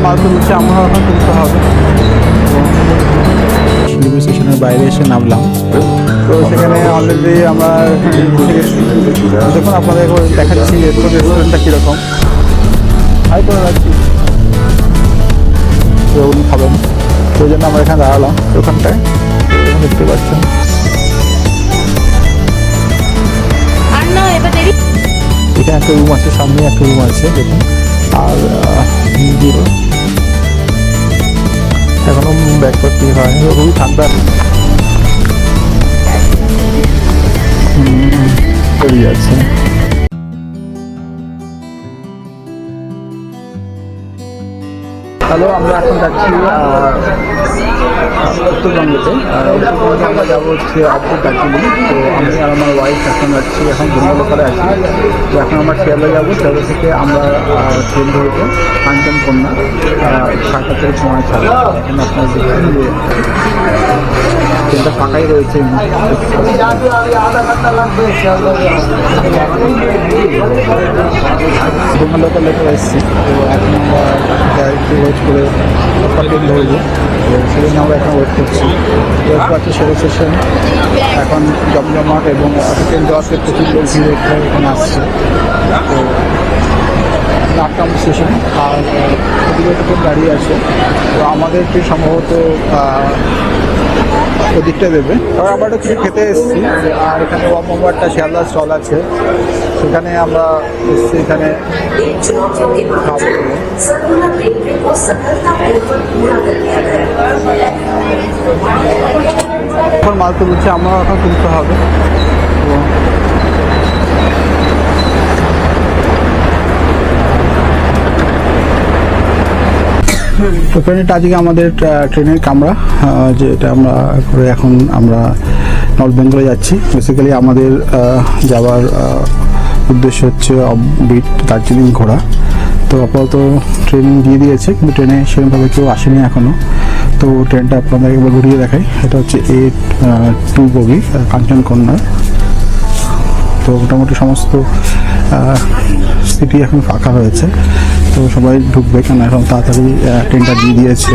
মাল তুলছে, আমরা এখন তুলতে হবে। শিলিগুড়ি স্টেশনের বাইরে এসে নামলাম, তো সেখানে অলরেডি আমরা দেখুন আপনাদের দেখাচ্ছি এরপর রেস্টুরেন্টটা কীরকম। হাই করে রাখছি, উনি খাবেন, সেই জন্য আমরা এখানে দাঁড়ালাম ওখানটায়, দেখতে পাচ্ছেন। এখানে একটা রুম আছে, সামনে একটা রুম আছে দেখুন। আর এখনো ব্যাকপার্টি হয়, খুবই ঠান্ডা আছে। হ্যালো, আমরা এখন যাচ্ছি উত্তরবঙ্গেতে। উত্তরবঙ্গে আমরা যাবো হচ্ছে আউটপুট দার্জিলিং। তো আমি আর আমার ওয়াইফ এখন যাচ্ছি, এখন বঙ্গোপসাগরে আছি। তো এখন আমরা শিয়ালদা যাবো, শিয়ালদা থেকে আমরা ট্রেন ধরবো কাঞ্চনকন্যা, 7টা থেকে সময় ছাড়া। এখন আপনারা দেখছেন যে ট্রেনটা ফাঁকাই রয়েছে। লোকাল লেখা এসেছি, তো এখন আমরা একটু ওয়েট করে ট্রেন ধরবো। তো সেজন্য আমরা এখন ওয়েট করছি। পাচ্ছি সেরা স্টেশন এখন জমজমাট, এবং ট্রেন যাওয়ার ক্ষেত্রে প্রচুর লোক ভিড় এখানে আসছে। তো 8 নম্বর স্টেশন, আর ওদিকে ট্রেন দাঁড়িয়ে আছে। তো আমাদেরকে সম্ভবত ওদিকটা দেবে। তবে আমরা একটু কিছু খেতে এসেছি, আর এখানে একটা শিয়ালদা স্টল আছে, সেখানে আমরা এসেছি। এখানে এখন মাল তুলছে, আমরা এখন তুলতে হবে। তো ট্রেনটা আজকে আমাদের ট্রেনের কামরা, যেটা আমরা করে এখন আমরা নর্থ বেঙ্গলে যাচ্ছি। বেসিক্যালি আমাদের যাওয়ার উদ্দেশ্য হচ্ছে অফবিট দার্জিলিং ঘোরা। তো আপাতত ট্রেন দিয়ে দিয়েছে, কিন্তু ট্রেনে সেরকমভাবে কেউ আসেনি এখনও। তো ট্রেনটা আপনাদের একবার ঘুরিয়ে দেখাই। এটা হচ্ছে 8-2 বগি কাঞ্চনকন্যার। তো মোটামুটি সমস্ত সিটি এখন ফাঁকা হয়েছে, তো সবাই ঢুকবে, কেন এখন তাড়াতাড়ি ট্রেনটা দিয়ে দিয়েছে।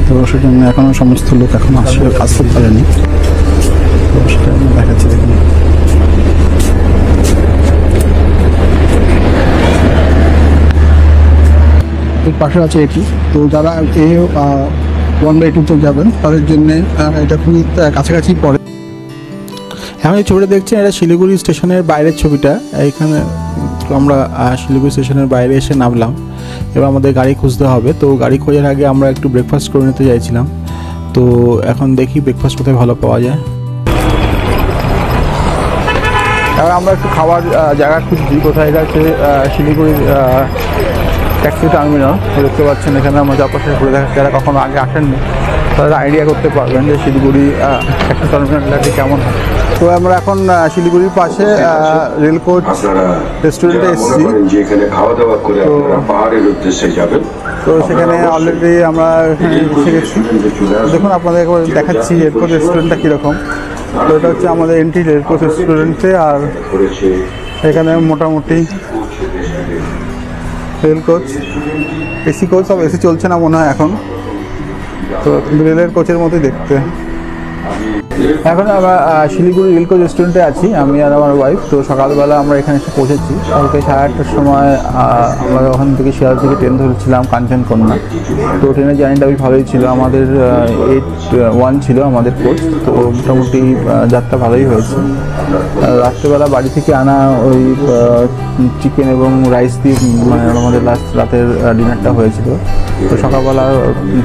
তো সেজন্য এখনও সমস্ত লোক এখন আসতে পারেনি। তো সেটা দেখাচ্ছি, দেখুন। এর পাশে আছে এটি। তো যারা 1/2 যাবেন তাদের জন্যে এটা খুবই কাছাকাছি পড়ে। এখন এই ছবিটা দেখছেন, এটা শিলিগুড়ি স্টেশনের বাইরের ছবিটা। এইখানে আমরা শিলিগুড়ি স্টেশনের বাইরে এসে নামলাম, এবার আমাদের গাড়ি খুঁজতে হবে। তো গাড়ি খোঁজার আগে আমরা একটু ব্রেকফাস্ট করে নিতে চাইছিলাম। তো এখন দেখি ব্রেকফাস্ট কোথায় ভালো পাওয়া যায়। এবার আমরা একটু খাওয়ার জায়গা খুঁজছি কোথায়। এটা হচ্ছে শিলিগুড়ির ট্যাক্সি টার্মিনাল। দেখতে পাচ্ছেন এখানে আমরা চারপাশে ঘুরে দেখাচ্ছি। যারা কখনো আগে আসেননি তারা আইডিয়া করতে পারবেন যে শিলিগুড়ি ট্যাক্সি টার্মিনালটি কেমন হয়। তো আমরা এখন শিলিগুড়ির পাশে রেলকোচ রেস্টুরেন্টে এসেছি। তো সেখানে অলরেডি আমরা এসে গেছি। দেখুন আপনাদের একবার দেখাচ্ছি রেলকোচ রেস্টুরেন্টটা কীরকম। তো এটা হচ্ছে আমাদের এন্ট্রি রেলকোচ রেস্টুরেন্টে। আর এখানে মোটামুটি রেল কোচ, এসি কোচ, সব এসি চলছে না মনে হয় এখন, তো রেলের কোচের মতোই দেখতে। এখন আমরা শিলিগুড়ি রেল কোচ রেস্টুরেন্টে আছি, আমি আর আমার ওয়াইফ। তো সকালবেলা আমরা এখানে এসে পৌঁছেছি, কালকে 8:30টার সময়। আমরা ওখান থেকে শিয়ালদা থেকে ট্রেন ধরেছিলাম কাঞ্চনকন্যা। তো ট্রেনের জার্নিটা বেশ ভালোই ছিল। আমাদের 8-1 ছিল আমাদের কোচ। তো মোটামুটি যাত্রা ভালোই হয়েছে। রাত্রেবেলা বাড়ি থেকে আনা ওই চিকেন এবং রাইস দিয়ে মানে আমাদের রাতের ডিনারটা হয়েছিল। তো সকালবেলা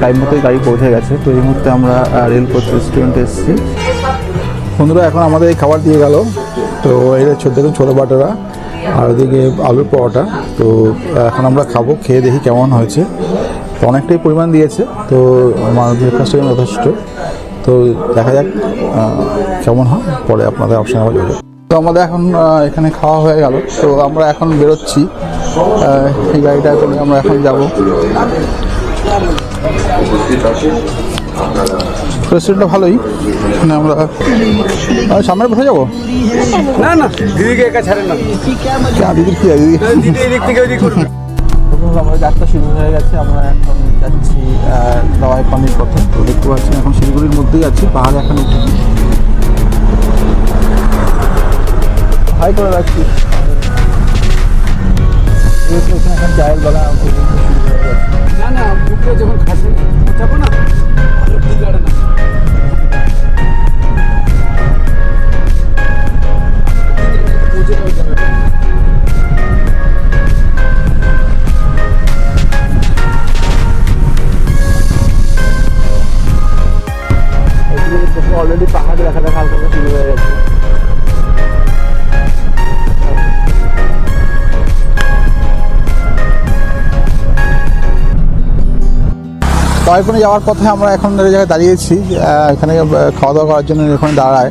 টাইম মতোই গাড়ি পৌঁছে গেছে। তো এই মুহূর্তে আমরা রেল কোচ রেস্টুরেন্টে এসেছি। বন্ধুরা এখন আমাদের এই খাবার দিয়ে গেল। তো এটা দেখুন ছোটো বাটারা, আর ওদিকে আলুর পরোটা। তো এখন আমরা খাবো, খেয়ে দেখি কেমন হয়েছে। তো অনেকটাই পরিমাণ দিয়েছে, তো আমার ব্রেকফাস্টের যথেষ্ট। তো দেখা যাক কেমন হয়, পরে আপনাদের অপশন আবার যাবে। তো আমাদের এখন এখানে খাওয়া হয়ে গেল। তো আমরা এখন বেরোচ্ছি, এই গাড়িটা করে আমরা এখন যাব। রেস্টুরেন্টটা ভালোই, এখানে আমরা সামনে বসে যাবো। না না, দিদিকে একা ছাড়েন না। দিদির কি দিদি। বন্ধুরা আমাদের যাত্রা শুরু হয়ে গেছে। আমরা এখন যাচ্ছি দাওয়াই পানির পথে। তো দেখতে পাচ্ছেন এখন শিলিগুড়ির মধ্যেই আছি, পাহাড়ে এখন উঠিনি। হাই করে রাখছি। এখন চায়ের বাগান শুরু হয়ে গেছে। না না বুকে যখন খাসি যাবো না ঠিক আছে না অলরেডি পাহাড় দেখা হালকা শুরু হয়ে গেছে। দাওয়াইপানি যাওয়ার পথে আমরা এখন এই জায়গায় দাঁড়িয়েছি, এখানে খাওয়া দাওয়া করার জন্য এখানে দাঁড়ায়।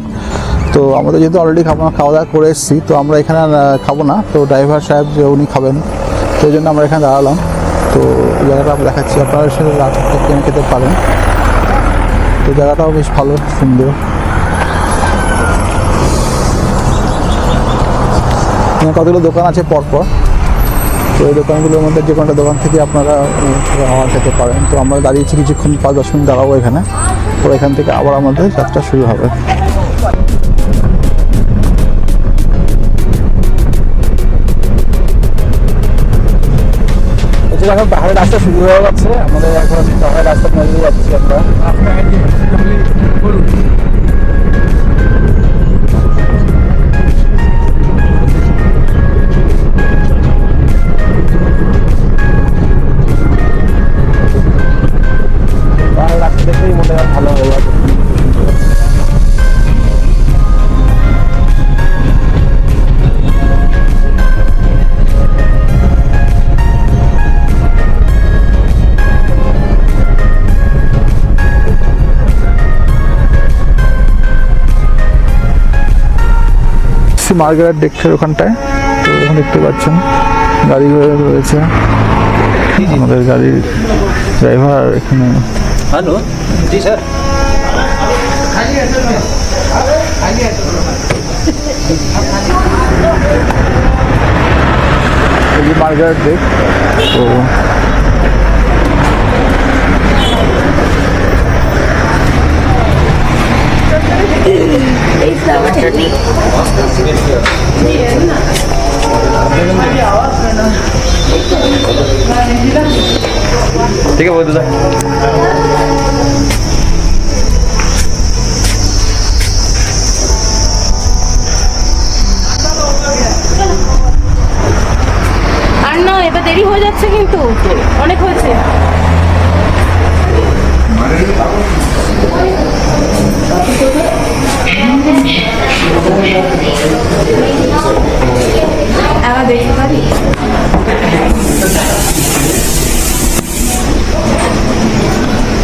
তো আমাদের যেহেতু অলরেডি খাওয়া দাওয়া করে এসেছি, তো আমরা এখানে খাবো না। তো ড্রাইভার সাহেব যে উনি খাবেন, সেই জন্য আমরা এখানে দাঁড়ালাম। তো এই জায়গাটা আমরা দেখাচ্ছি, আপনারা সাথে রাতটা কিনে খেতে পারেন। তো জায়গাটাও বেশ ভালো, সুন্দর। কতগুলো দোকান আছে পরপর। তো এই দোকানগুলোর মধ্যে যে কোনো দোকান থেকে আপনারা খাবার খেতে পারেন। তো আমরা দাঁড়িয়েছি কিছুক্ষণ, 5-10 মিনিট দাঁড়াবো এখানে। তো এখান থেকে আবার আমাদের যাত্রা শুরু হবে। এখন পাহাড়ের রাস্তা শুরু হয়ে গেছে, আমাদের এখন পাহাড়ের রাস্তা মধ্যে যাচ্ছি আমরা। পাহাড়ের রাস্তা দেখলেই মনে হয় ভালো হয়ে যাবে। মার্গারেট ডেকের ওখানটায়। তো এখন দেখতে পাচ্ছেন গাড়ি রয়েছে, আমাদের গাড়ির ড্রাইভার এখানে। হ্যালো জি স্যার। এই যে মার্গারেট ডেক। তো ठीक है बहुत दादा। আর না এবার দেরি হয়ে যাচ্ছে, কিন্তু অনেক হয়েছে। আবার দেখতে পারি।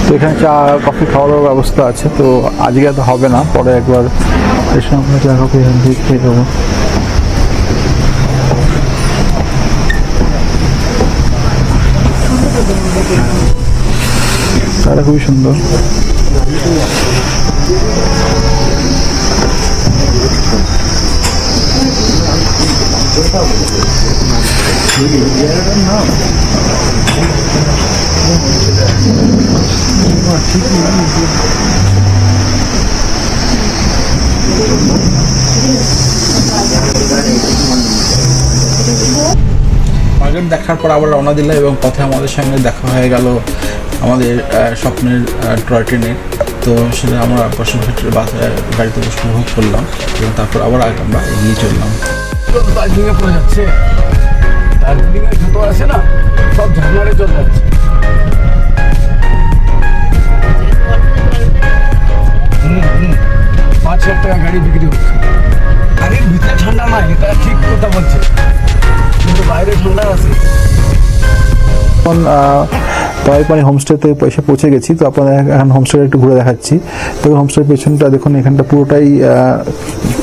তো এখানে চা কফি খাওয়ার ব্যবস্থা আছে। তো আজকে তো হবে না, পরে একবার এসে আমরা চা কফি এখান থেকে খেয়ে দেবো। চাটা খুবই সুন্দর। মার্কেট দেখার পর আবার রওনা দিলাম এবং পথে আমাদের সঙ্গে দেখা হয়ে গেল আমাদের স্বপ্নের টয় ট্রেনের। তো সেটা আমরা বসে গাড়িতে বসে উপভোগ করলাম এবং তারপর আবার আমরা এগিয়ে চললাম। দার্জিলিংয়ে পড়ে যাচ্ছে, দার্জিলিংয়ে যত আছে না সব ঝামেলায় চলে যাচ্ছে। 5,000 টাকা গাড়ি বিক্রি হচ্ছে। গাড়ির ভিতরে ঠান্ডা নাই, এটা ঠিক কথা বলছে, কিন্তু বাইরে ঠান্ডা আছে। এখন দাওয়াইপানি হোমস্টেতে এসে পৌঁছে গেছি। তো আপনাদের এখন হোমস্টেটা একটু ঘুরে দেখাচ্ছি। দেখুন হোমস্টের পেছনটা দেখুন, এখানটা পুরোটাই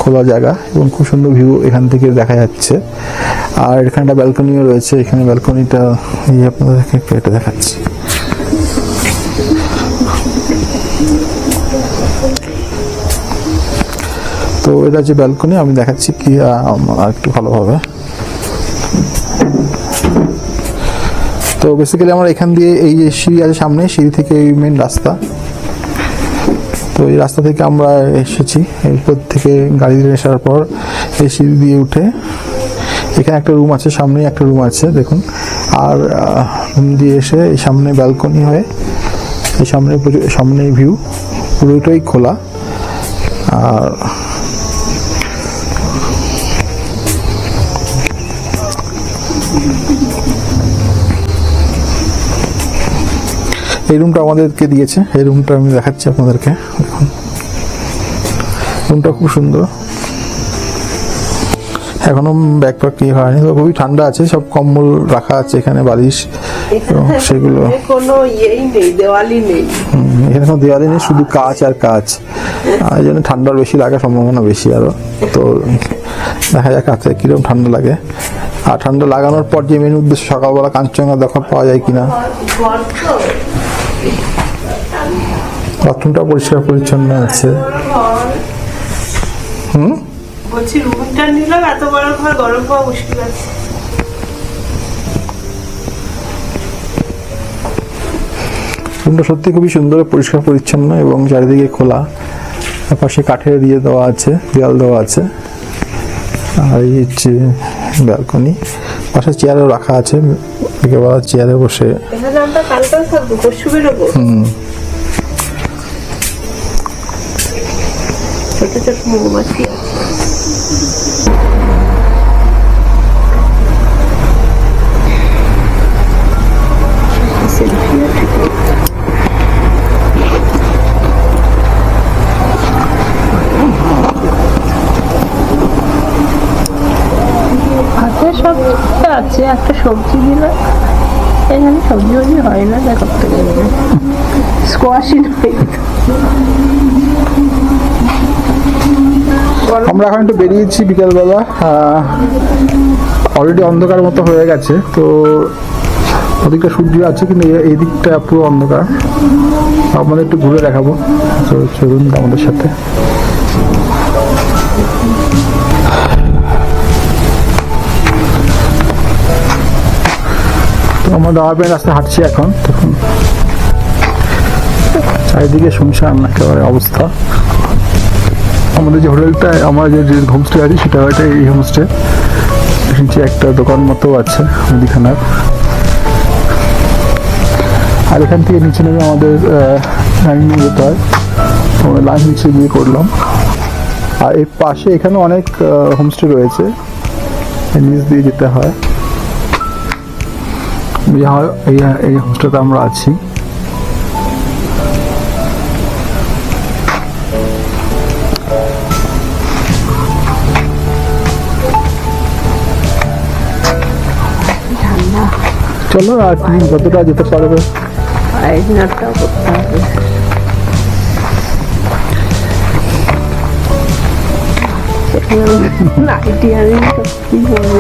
খোলা জায়গা এবং খুব সুন্দর ভিউ এখান থেকে দেখা যাচ্ছে। আর এখানটা ব্যালকনিও রয়েছে, এখানে ব্যালকনিটা আপনাদেরকে একটু এটা দেখাচ্ছি। তো এটা যে ব্যালকনি আমি দেখাচ্ছি কি আর একটু ভালোভাবে। বেসিক্যালি আমরা এখান দিয়ে এই যে সিঁড়ি আছে সামনে, সিঁড়ি থেকে এই মেন রাস্তা, তো এই রাস্তা থেকে আমরা এসেছি। এরপর থেকে গাড়ি দিয়ে আসার পর এই সিঁড়ি দিয়ে উঠে এখানে একটা রুম আছে, সামনেই একটা রুম আছে দেখুন। আর রুম দিয়ে এসে এই সামনে ব্যালকনি হয়ে এই সামনে ভিউ পুরোটাই খোলা। আর এই রুমটা আমাদেরকে দিয়েছে, এই রুমটা আমি দেখাচ্ছি আপনাদেরকে। দেখুন রুমটা খুব সুন্দর, এখনো ব্যাকপ্যাক কি হয়নি, তো খুবই ঠান্ডা আছে। সব কম্বল রাখা আছে এখানে, বালিশ এবং সেগুলো। কোনো ইয়েই নেই, দেওয়ালি নেই, এখানে কোনো দেওয়ালি নেই, শুধু কাঁচ আর কাঁচ। এই জন্য ঠান্ডার বেশি লাগার সম্ভাবনা বেশি আরো। তো দেখা যাক কাছে কিরকম ঠান্ডা লাগে। আর ঠান্ডা লাগানোর পর যে মেন উদ্দেশ্য সকালবেলা কাঞ্চনজঙ্ঘা দেখা পাওয়া যায় কিনা। বাথরুমটা পরিষ্কার পরিচ্ছন্ন আছে। বলছি রুমটা নিলাম, এত বড় ঘর গরম হওয়া মুশকিল আছে। রুমটা সত্যি খুবই সুন্দর, পরিষ্কার পরিচ্ছন্ন এবং চারিদিকে খোলা। পাশে কাঠের দিয়ে দেওয়া আছে, দেওয়াল দেওয়া আছে। আর এই হচ্ছে ব্যালকনি, পাশে চেয়ারও রাখা আছে, একেবারে চেয়ারে বসে। এখানে আমরা কালকেও থাকবো, পরশু বেরোবো। ছোট ছোট মৌমাছি আছে। সব আছে, একটা সবজি দিলে এখানে সবজি হয় না, দেখ স্কোয়াশই নয়। আমরা এখন একটু বেরিয়েছি বিকেলবেলা, অলরেডি অন্ধকার মতো হয়ে গেছে। তো ওদিকটা সূর্য আছে কিন্তু এই দিকটা পুরো অন্ধকার। আমাদের একটু ঘুরে দেখাবো, তো চলুন আমাদের সাথে। তো আমরা দাওয়াবের রাস্তায় হাঁটছি এখন। তখন চারিদিকে শুনশান একেবারে অবস্থা। আমাদের যে হোটেলটা, আমার যে হোমস্টে আছে সেটা হয়তো এই হোমস্টে। নিচে একটা দোকান মতো আছে মুদিখানার। আর এখান থেকে নিচে নেমে আমাদের ডাইনিং যেতে হয়, আমরা লাঞ্চ নিচে গিয়ে করলাম। আর এর পাশে এখানে অনেক হোমস্টে রয়েছে, নিচ দিয়ে যেতে হয়। এই হোমস্টেতে আমরা আছি। চলো আর তুমি যতটা যেতে পারবে। করতে হবে। নাইটি আমি কি বলবো,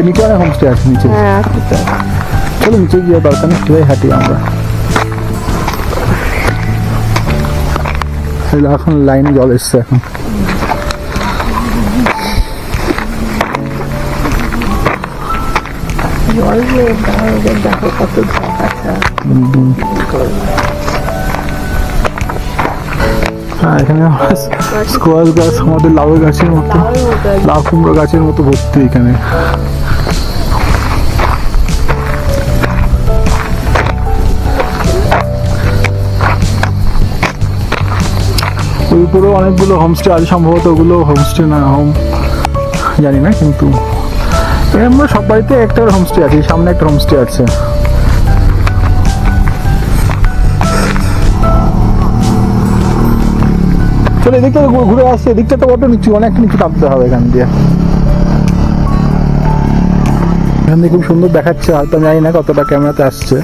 নিচে অনেক হোমস্টে আছে নিচে। হ্যাঁ চলো নিচে গিয়ে দরকার নেই, সেটাই হাঁটি আমরা। এখন লাইনে জল এসছে এখন। জল দেখো কত হ্যাঁ, এখানে স্কোয়াশ গাছ, আমাদের লাউ গাছের মতো, লাউ কুমড়ো গাছের মতো ভর্তি এখানে। ওই উপরেও অনেকগুলো হোমস্টে আছে, সম্ভবত ওগুলো হোমস্টে না, হোম জানি না, কিন্তু আমরা সব বাড়িতে একটা হোমস্টে আছে। সামনে একটা হোমস্টে আছে। চলো এদিকটা ঘুরে আসছে, এদিকটা তো অটো নিচু, অনেক নিচু নামতে হবে এখান দিয়ে। এখান দিয়ে খুব সুন্দর দেখাচ্ছে, হয়তো আমি জানি না কতটা ক্যামেরাতে আসছে।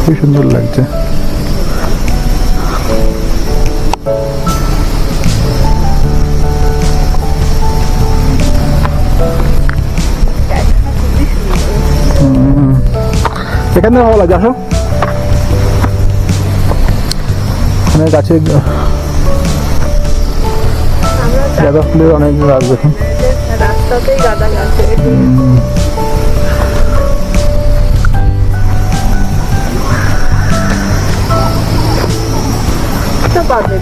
খুব সুন্দর লাগছে। এখান থেকে ভালো লাগছে, আসো। গাছে গাঁদা ফুলের অনেক গাছ দেখুন। রাস্তাতেই গাঁদা গাছ, পাবে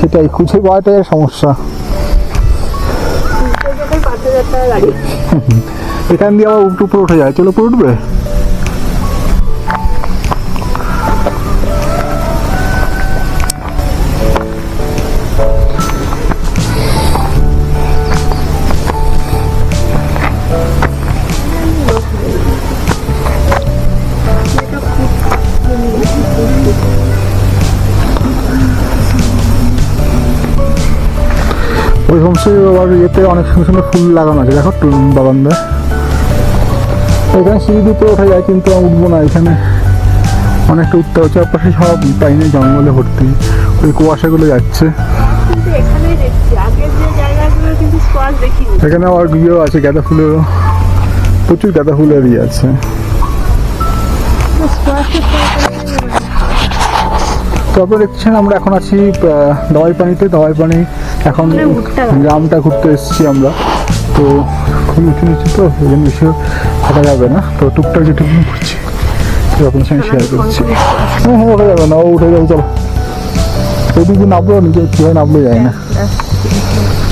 সেটাই খুঁজে পাওয়াটাই সমস্যা। 5,000 টাকা গাড়ি। এখান দিয়ে আবার উপরে উঠে যায়, চলো উপরে উঠবে। ওই হোমস্টে আবার ইয়েতে অনেক সুন্দর সুন্দর ফুল লাগানো আছে, দেখো বাগানটা। এখানে সিঁড়ি দিয়ে উপরে ওঠা যায়, কিন্তু আমি উঠবো না, এখানে অনেকটা উঠতে হচ্ছে। চারপাশে সব পাইনে জঙ্গলে ভর্তি, ওই কুয়াশাগুলো যাচ্ছে। কিন্তু এখানেই দেখছি, আগের যে জায়গাগুলো কিন্তু স্কোয়াশ দেখিনি। এখানে আবার ইয়েও আছে, গাঁদা ফুলেরও প্রচুর গাঁদা ফুলের ইয়ে আছে। তারপরে দেখছেন আমরা এখন আছি দাওয়াই পানিতে। দাওয়াই পানি এখন গ্রামটা ঘুরতে এসেছি আমরা, তো খুব উঁচু নিচু তো ওই জন্য বেশি হাঁটা যাবে না, তো টুকটাক যেটুকু ঘুরছি আপনার সঙ্গে শেয়ার করছি। হ্যাঁ হ্যাঁ, ওঠা যাবে না, ও উঠে যাবে, চলো ওইদিকে নামলো, নিজে কীভাবে নামলো যায় না।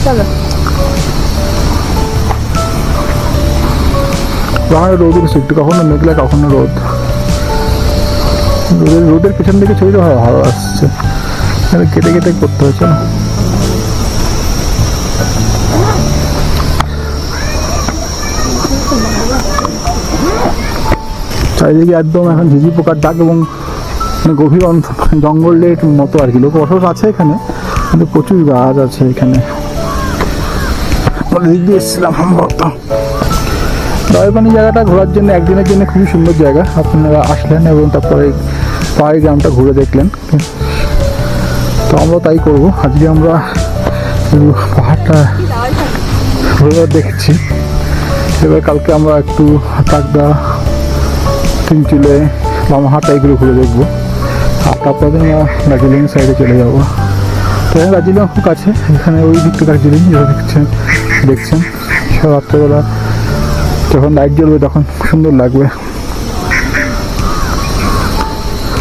চলো বাংলায় রোদের একটু, কখনো মেঘলা কখনো রোদ। রোদের পেছন দিকে ছবিটা ভালো আসছে, কেটে কেটে করতে হয়েছে না। চারিদিকে একদম এখন ঝিঝি পোকার ডাক এবং গভীর জঙ্গলের মতো আর কি। লোক অসুখ আছে এখানে, কিন্তু প্রচুর গাছ আছে এখানে। দিক দিয়ে এসেছিলাম সম্ভবত। দাওয়াই পানি জায়গাটা ঘোরার জন্য একদিনের জন্য খুবই সুন্দর জায়গা। আপনারা আসলেন এবং তারপরে পাহাড়ি গ্রামটা ঘুরে দেখলেন, তো আমরা তাই করব। আজকে আমরা পাহাড়টা ঘুরে দেখছি, এবার কালকে আমরা একটু কাকদা, তিনচুলে, লামাহাটা এগুলো ঘুরে দেখবো। আর তারপরে আমরা দার্জিলিং সাইডে চলে যাবো। তো এখানে দার্জিলিং খুব কাছে, এখানে ওই দিকটা দার্জিলিং যেটা দেখছেন সব রাত্রেবেলা যখন লাইট জ্বলবে তখন সুন্দর লাগবে।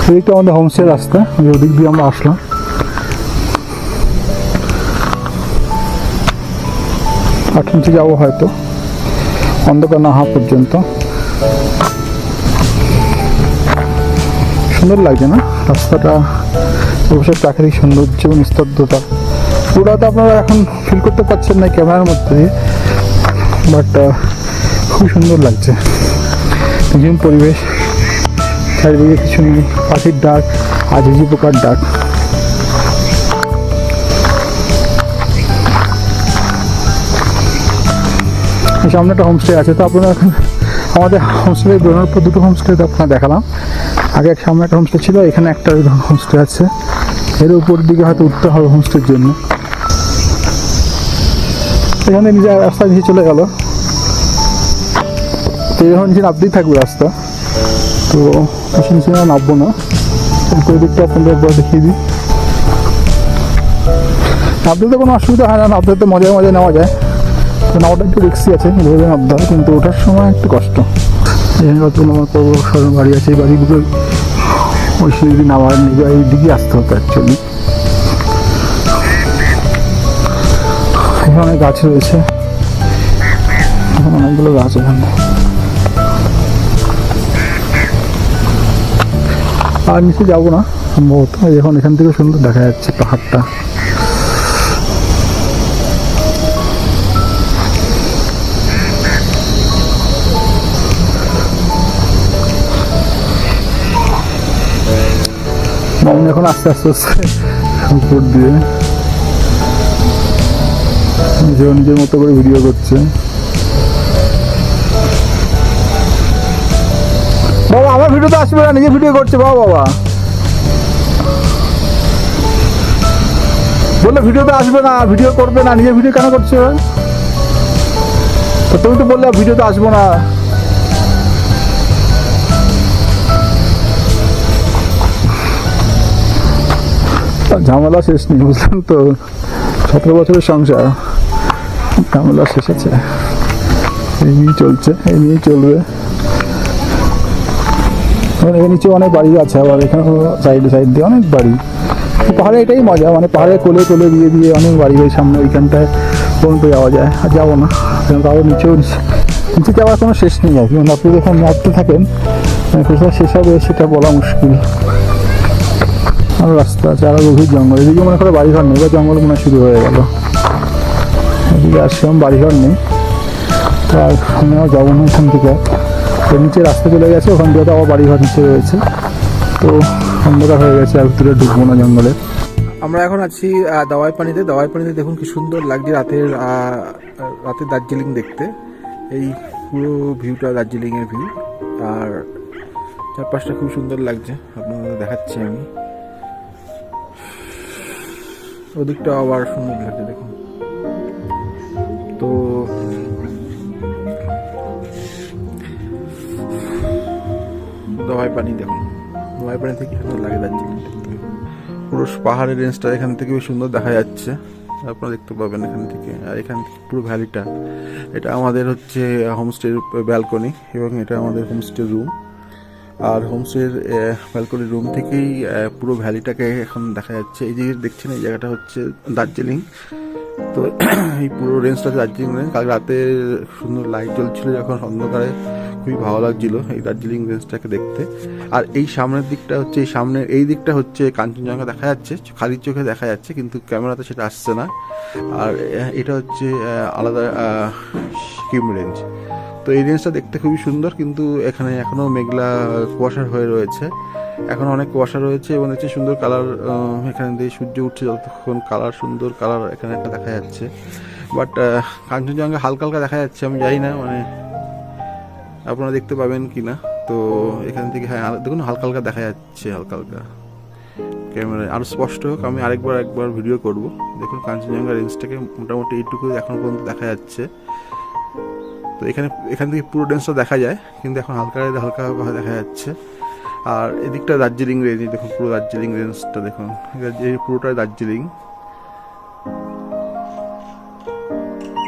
এদিকটা আমাদের হোমস্টে রাস্তা, ওদিক দিয়ে আমরা আসলাম। আর নিচে যাবো হয়তো অন্ধকার না হওয়া পর্যন্ত। সুন্দর লাগছে না রাস্তাটা, অবশ্যই প্রাকৃতিক সৌন্দর্য এবং নিস্তব্ধতা পুরো তো আপনারা এখন ফিল করতে পারছেন না ক্যামেরার মধ্যে, বাট খুব সুন্দর লাগছে। নিঝুম পরিবেশ, চারিদিকে কিছু নেই, পাখির ডাক আর ঝিঝি পোকার ডাক। সামনে একটা হোমস্টে আছে, তো আপনারা এখন আমাদের হোমস্টে বেরোনোর পর দুটো হোমস্টে আপনারা দেখালাম। আগে এক সামনে একটা হোমস্টে ছিল, এখানে একটা হোমস্টে আছে। এর উপর দিকে হয়তো উঠতে হবে হোমস্টের জন্য। এখানে নিজের রাস্তা নিচে চলে গেল, তো যখন নিচে নামতেই থাকবে রাস্তা, তো বেশি নিচে নামবো না। ওই দিকটা আপনাদের একবার দেখিয়ে দিই। নামতে তো কোনো অসুবিধা হয় না, নামতে তো মজায় মজায় নেওয়া যায়। তো নামাটা একটু রিক্সি আছে, ভেবে নামতে হয়, কিন্তু ওঠার সময় একটু কষ্ট। এখানে কতগুলো আমার সরকার বাড়ি আছে, এই বাড়িগুলো ওই সিঁড়ি নামার নিয়ে এই দিকে আসতে হতো অ্যাকচুয়ালি। এখানে অনেক গাছ রয়েছে, এখন অনেকগুলো গাছ এখানে। আর নিচে যাবো না সম্ভবত, এখন এখান থেকে সুন্দর দেখা যাচ্ছে পাহাড়টা। মামনি এখন আস্তে আস্তে উপর দিয়ে নিজের মতো করে ভিডিও করছে। বাবা আমার ভিডিও তো আসবে না, নিজে ভিডিও করছে। বাবা বললে ভিডিওতে আসবে না, ভিডিও করবে না, নিজে ভিডিও কেন করছে? তো তুমি তো বললে ভিডিওতে আসবো না। ঝামেলা শেষ নেই, বুঝলেন তো। 17 বছরের সংসার, ঝামেলা শেষ আছে, এই নিয়ে চলছে, এই নিয়ে চলবে। এর নিচে অনেক বাড়ি আছে, আবার এখানে সাইড দিয়ে অনেক বাড়ি। পাহাড়ে এটাই মজা, মানে পাহাড়ে কোলে কোলে দিয়ে দিয়ে অনেক বাড়ি ওই সামনে ওইখানটায় পর্যন্ত যাওয়া যায়। আর যাবো না, তারপর নিচে যাওয়ার কোনো শেষ নেই আর কি। মানে আপনি যখন নামতে থাকেন কোথায় শেষ হবে সেটা বলা মুশকিল। আরও রাস্তা আছে, আরও গভীর জঙ্গল। এদিকে মনে করে বাড়িঘর নেই, বা জঙ্গল মনে শুরু হয়ে গেল। এদিকে আর সেরকম বাড়িঘর নেই, তো আর আমিও যাবো না এখান থেকে। নিচে রাস্তা চলে গেছে, ওখান থেকে তো আবার বাড়িঘর নিচে রয়েছে, তো অন্ধকার হয়ে গেছে, আর ভিতরে ঢুকবো না জঙ্গলে। আমরা এখন আছি দাওয়াই পানিতে। দাওয়াই পানিতে দেখুন কি সুন্দর লাগছে রাতের দার্জিলিং দেখতে। এই পুরো ভিউটা দার্জিলিংয়ের ভিউ, আর চারপাশটা খুব সুন্দর লাগছে, আপনাদের দেখাচ্ছি আমি। ওদিকটা আবার সুন্দর লাগছে দেখুন। তো দাওয়াই পানি দেখুন, দাওয়াই পানি থেকে সুন্দর লাগে দার্জিলিং দেখতে। পুরো পাহাড়ের রেঞ্জটা এখান থেকে সুন্দর দেখা যাচ্ছে, আপনারা দেখতে পাবেন এখান থেকে। আর এখান থেকে পুরো ভ্যালিটা, এটা আমাদের হচ্ছে হোমস্টের ব্যালকনি, এবং এটা আমাদের হোমস্টের রুম। আর হোমস্টের ব্যালকনির রুম থেকেই পুরো ভ্যালিটাকে এখন দেখা যাচ্ছে। এই যে দেখছেন, এই জায়গাটা হচ্ছে দার্জিলিং। তো এই পুরো রেঞ্জটা দার্জিলিং রেঞ্জ। কাল রাতে সুন্দর লাইট জ্বলছিল যখন অন্ধকারে, খুবই ভালো লাগছিল এই দার্জিলিং রেঞ্জটাকে দেখতে। আর এই সামনের দিকটা হচ্ছে, এই সামনের এই দিকটা হচ্ছে কাঞ্চনজঙ্ঘা দেখা যাচ্ছে, খালি চোখে দেখা যাচ্ছে, কিন্তু ক্যামেরাতে সেটা আসছে না। আর এটা হচ্ছে আলাদা সিকিম রেঞ্জ। তো এই রেঞ্জটা দেখতে খুবই সুন্দর, কিন্তু এখানে এখনও মেঘলা কুয়াশার হয়ে রয়েছে, এখন অনেক কুয়াশা রয়েছে। এবং দেখছি সুন্দর কালার, এখানে দিয়ে সূর্য উঠছে যতক্ষণ, কালার সুন্দর কালার এখানে একটা দেখা যাচ্ছে। বাট কাঞ্চনজঙ্ঘা হালকা হালকা দেখা যাচ্ছে, আমি জানি না মানে আপনারা দেখতে পাবেন কি না। তো এখান থেকে হ্যাঁ দেখুন হালকা হালকা দেখা যাচ্ছে, হালকা হালকা। ক্যামেরায় আরও স্পষ্ট হোক, আমি একবার ভিডিও করব। দেখুন কাঞ্চনজঙ্ঘা রেঞ্জটাকে মোটামুটি এইটুকু এখন পর্যন্ত দেখা যাচ্ছে। তো এখান থেকে পুরো রেঞ্জটা দেখা যায়, কিন্তু এখন হালকা হালকা দেখা যাচ্ছে। আর এদিকটা দার্জিলিং রেঞ্জ, দেখুন পুরো দার্জিলিং রেঞ্জটা দেখুন, এই পুরোটাই দার্জিলিং।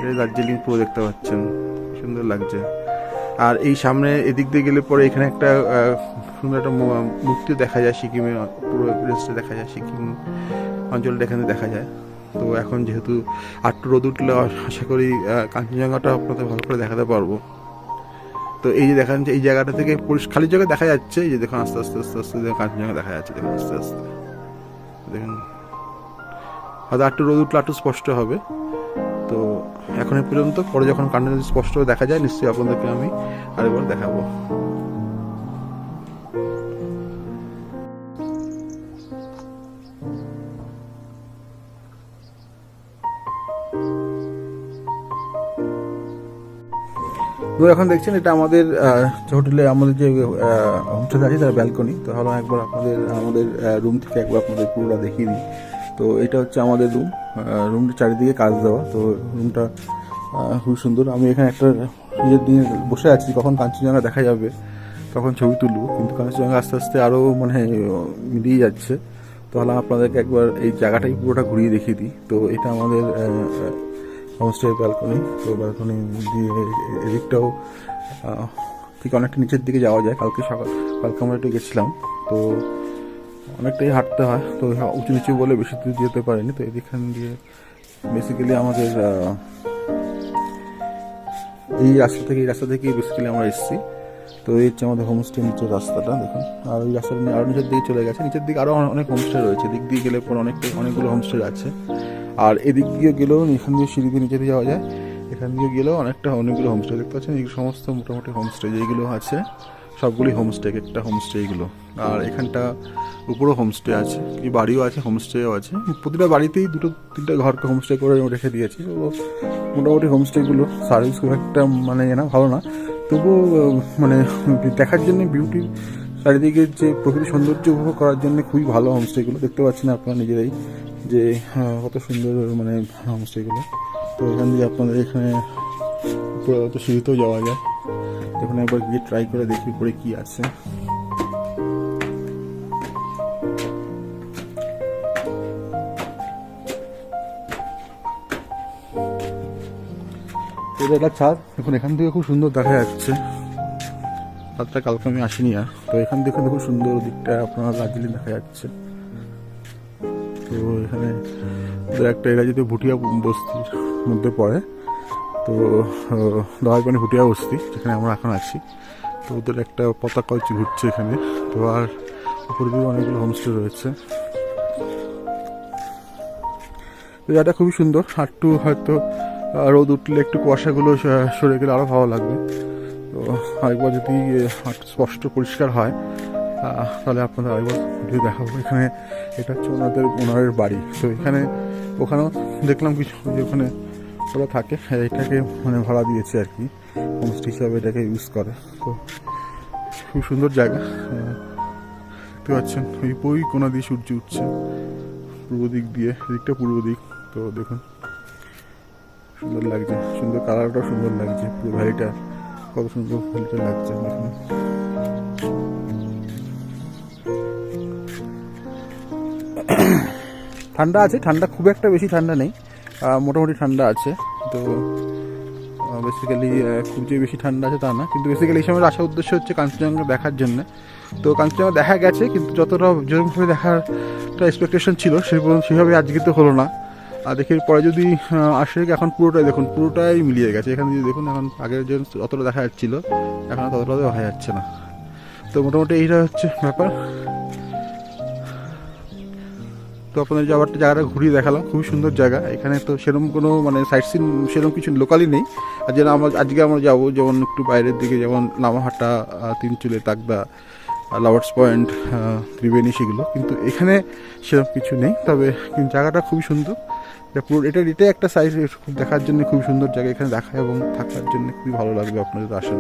এই দার্জিলিং পুরো দেখতে পাচ্ছেন, সুন্দর লাগছে। আর এই সামনে এদিক দিয়ে গেলে পরে এখানে একটা সুন্দর একটা মূর্তি দেখা যায়, সিকিমের পুরো রেঞ্জটা দেখা যায়, সিকিম অঞ্চলটা এখানে দেখা যায়। তো এখন যেহেতু আটটু রোদ উঠলে আশা করি কাঞ্চনজঙ্ঘাটা আপনাদের ভালো করে দেখাতে পারবো। তো এই যে দেখান, এই জায়গাটা থেকে খালি জায়গায় দেখা যাচ্ছে, এই যে দেখুন আস্তে আস্তে আস্তে আস্তে কাঞ্চনজঙ্ঘা দেখা যাচ্ছে, দেখুন আস্তে আস্তে দেখুন। হয়তো আটটু রোদ উঠলে একটু স্পষ্ট হবে। তো এখন এই পর্যন্ত, পরে যখন কাঞ্চনজঙ্ঘা স্পষ্ট দেখা যায় নিশ্চয়ই আপনাদেরকে আমি আরেকবার দেখাবো। তো এখন দেখছেন এটা আমাদের হোটেলে আমাদের যে হোমস্টে আছে তার ব্যালকনি। তো ভালো একবার আমাদের রুম থেকে একবার আপনাদের পুরোটা দেখিয়ে দিই। তো এটা হচ্ছে আমাদের রুমটা চারিদিকে কাজ দেওয়া। তো রুমটা খুব সুন্দর। আমি এখানে একটা নিজের দিনে বসে আছি, কখন কাঞ্চনজঙ্ঘা দেখা যাবে তখন ছবি তুলব, কিন্তু কাঞ্চনজঙ্ঘা আস্তে আস্তে আরও মানে মিলিয়ে যাচ্ছে। তো তাহলে আপনাদেরকে একবার এই জায়গাটাই পুরোটা ঘুরিয়ে দেখিয়ে দিই। তো এটা আমাদের হোমস্টের ব্যালকনি। তো ব্যালকনি দিয়ে এদিকটাও ঠিক অনেকটা নিচের দিকে যাওয়া যায়। কালকে আমরা একটু গেছিলাম, তো অনেকটাই হাঁটতে হয়, তো উঁচু নিচু বলে বেশি দূর যেতে পারিনি। তো এদিকখান দিয়ে বেসিক্যালি আমাদের এই রাস্তা থেকেই বেসিক্যালি আমরা এসেছি। তো এই হচ্ছে আমাদের হোমস্টে নিচের রাস্তাটা দেখুন। আর ওই রাস্তাটা আরও নিচের দিকে চলে গেছে, নিচের দিকে আরও অনেক হোমস্টে রয়েছে। দিক দিয়ে গেলে পরে অনেকগুলো হোমস্টে আছে। আর এদিক দিয়ে গেলেও এখান দিয়ে সিঁড়ি দিয়ে নিচে দিয়ে যাওয়া যায়, এখান দিয়ে গেলেও অনেকগুলো হোমস্টে দেখতে পাচ্ছেন। এই সমস্ত মোটামুটি হোমস্টে যেগুলো আছে সবগুলি হোমস্টে, একটা হোমস্টে এগুলো। আর এখানটা উপরেও হোমস্টে আছে, কিছু বাড়িও আছে, হোমস্টেও আছে। প্রতিটা বাড়িতেই 2-3টা ঘরকে হোমস্টে করে রেখে দিয়েছি। তো মোটামুটি হোমস্টেগুলো সার্ভিস খুব একটা মানে ভালো না, তবুও মানে দেখার জন্য বিউটি, চারিদিকে যে প্রকৃতি সৌন্দর্য উপভোগ করার জন্য খুবই ভালো হোমস্টেগুলো। দেখতে পাচ্ছেন আপনারা নিজেরাই যে কত সুন্দর মানে হোমস্টেগুলো। তো এখান দিয়ে আপনাদের এখানে উপরে অত সিঁড়িতেও যাওয়া যায়। দেখুন একবার গিয়ে ট্রাই করে দেখি উপরে কি আছে। এটা একটা ছাদ, দেখুন এখান থেকে খুব সুন্দর দেখা যাচ্ছে। ছাদটা কালকে আমি আসিনি আর, তো এখান থেকে খুব সুন্দর দিকটা আপনার দার্জিলিং দেখা যাচ্ছে। তো এখানে ওদের একটা এরা যদি ভুটিয়া বস্তির মধ্যে পড়ে, তো দহাইপানি ভুটিয়া বস্তি যেখানে আমরা এখন আছি। তো ওদের একটা পতাকা ঘুরছে এখানে। তো আর উপর দিকে অনেকগুলো হোমস্টে রয়েছে। তো জায়গাটা খুবই সুন্দর। একটু হয়তো রোদ উঠলে একটু কুয়াশাগুলো সরে গেলে আরও ভালো লাগবে। তো আরেকবার যদি স্পষ্ট পরিষ্কার হয় তাহলে আপনাদের আরেকবার ভিডিও দেখাবো। এখানে এটা হচ্ছে ওনারের বাড়ি। তো এখানে ওখানেও দেখলাম কিছু যে ওখানে ওরা থাকে, এটাকে মানে ভাড়া দিয়েছে আর কি, হোমস্টে হিসাবে এটাকে ইউজ করে। তো খুব সুন্দর জায়গা। দেখতে পাচ্ছেন ওই বই কোনা দিয়ে সূর্য উঠছে পূর্ব দিক দিয়ে, এদিকটা পূর্ব দিক। তো দেখুন সুন্দর লাগছে, সুন্দর কালারটাও সুন্দর লাগছে, পুরো ভ্যালিটা কত সুন্দর ভ্যালিটা লাগছে দেখুন। ঠান্ডা আছে, ঠান্ডা খুব একটা বেশি ঠান্ডা নেই, মোটামুটি ঠান্ডা আছে। তো বেসিক্যালি খুব যে বেশি ঠান্ডা আছে তা না, কিন্তু বেসিক্যালি এই সময় আসার উদ্দেশ্য হচ্ছে কাঞ্চনজঙ্ঘা দেখার জন্য। তো কাঞ্চনজঙ্ঘা দেখা গেছে, কিন্তু যতটা যেরকমভাবে দেখার একটা এক্সপেকটেশন ছিল সেভাবে আজকে তো হলো না। আর দেখি পরে যদি আসে, এখন পুরোটাই দেখুন, পুরোটাই মিলিয়ে গেছে। এখানে যদি দেখুন, এখন আগের যে যতটা দেখা যাচ্ছিলো এখন ততটা দেখা যাচ্ছে না। তো মোটামুটি এইটা হচ্ছে ব্যাপার। তো আপনাদের জায়গাটা ঘুরিয়ে দেখালাম, খুবই সুন্দর জায়গা। এখানে তো সেরকম কোনো মানে সাইট সিন সেরকম কিছু লোকালই নেই। আর যেন আজকে আমরা যাবো যেমন একটু বাইরের দিকে, যেমন লামাহাটা, তিনচুলে, তাকদা, লাভার্স পয়েন্ট, ত্রিবেণী, সেগুলো কিন্তু এখানে সেরকম কিছু নেই। তবে কিন্তু জায়গাটা খুবই সুন্দর। পুরো এটাই একটা সাইজ খুব দেখার জন্য খুবই সুন্দর জায়গা। এখানে দেখা এবং থাকার জন্য খুবই ভালো লাগবে আপনাদের আসেন।